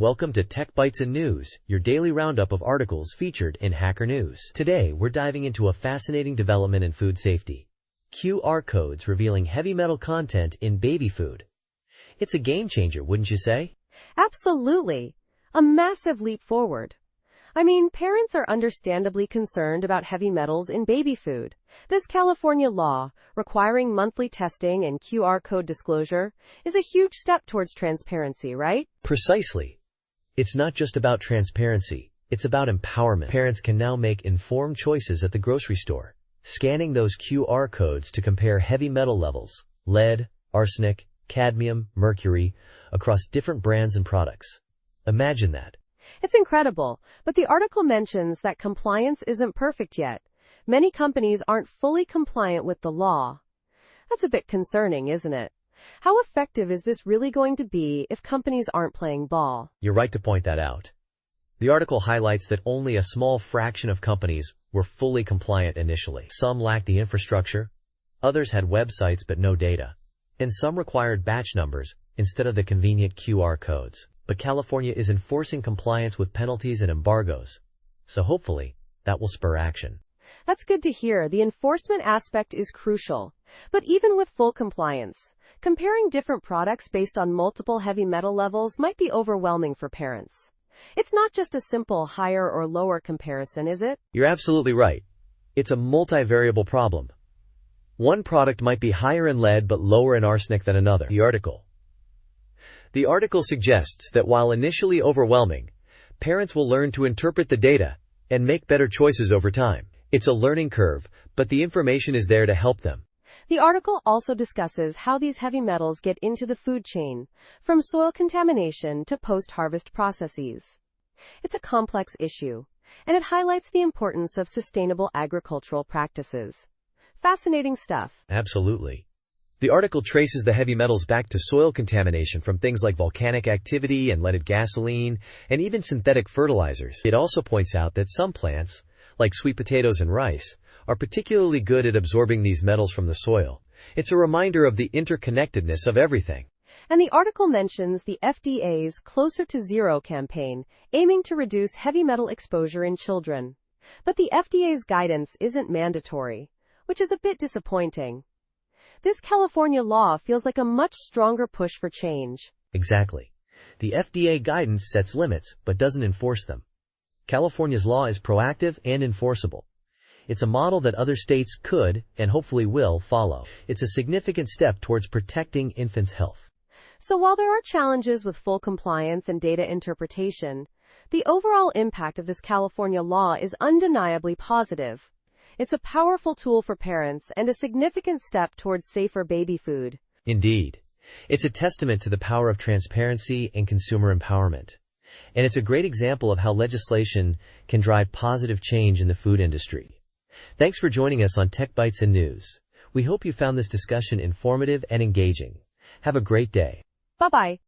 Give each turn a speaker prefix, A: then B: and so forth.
A: Welcome to Tech Bytes and News, your daily roundup of articles featured in Hacker News. Today, we're diving into a fascinating development in food safety. QR codes revealing heavy metal content in baby food. It's a game changer, wouldn't you say?
B: Absolutely. A massive leap forward. Parents are understandably concerned about heavy metals in baby food. This California law, requiring monthly testing and QR code disclosure, is a huge step towards transparency, right?
A: Precisely. It's not just about transparency, it's about empowerment. Parents can now make informed choices at the grocery store, scanning those QR codes to compare heavy metal levels, lead, arsenic, cadmium, mercury, across different brands and products. Imagine that.
B: It's incredible, but the article mentions that compliance isn't perfect yet. Many companies aren't fully compliant with the law. That's a bit concerning, isn't it? How effective is this really going to be if companies aren't playing ball?
A: You're right to point that out. The article highlights that only a small fraction of companies were fully compliant initially. Some lacked the infrastructure, others had websites but no data, and some required batch numbers instead of the convenient QR codes. But California is enforcing compliance with penalties and embargoes, so hopefully that will spur action.
B: That's good to hear. The enforcement aspect is crucial. But even with full compliance, comparing different products based on multiple heavy metal levels might be overwhelming for parents. It's not just a simple higher or lower comparison, is it?
A: You're absolutely right. It's a multivariable problem. One product might be higher in lead but lower in arsenic than another. The article suggests that while initially overwhelming, parents will learn to interpret the data and make better choices over time. It's a learning curve, but the information is there to help them.
B: The article also discusses how these heavy metals get into the food chain, from soil contamination to post-harvest processes. It's a complex issue, and it highlights the importance of sustainable agricultural practices. Fascinating stuff.
A: Absolutely. The article traces the heavy metals back to soil contamination from things like volcanic activity and leaded gasoline, and even synthetic fertilizers. It also points out that some plants, like sweet potatoes and rice, are particularly good at absorbing these metals from the soil. It's a reminder of the interconnectedness of everything.
B: And the article mentions the FDA's Closer to Zero campaign, aiming to reduce heavy metal exposure in children. But the FDA's guidance isn't mandatory, which is a bit disappointing. This California law feels like a much stronger push for change.
A: Exactly. The FDA guidance sets limits, but doesn't enforce them. California's law is proactive and enforceable. It's a model that other states could, and hopefully will, follow. It's a significant step towards protecting infants' health.
B: So while there are challenges with full compliance and data interpretation, the overall impact of this California law is undeniably positive. It's a powerful tool for parents and a significant step towards safer baby food.
A: Indeed. It's a testament to the power of transparency and consumer empowerment. And it's a great example of how legislation can drive positive change in the food industry. Thanks for joining us on Tech Bytes and News. We hope you found this discussion informative and engaging. Have a great day.
B: Bye-bye.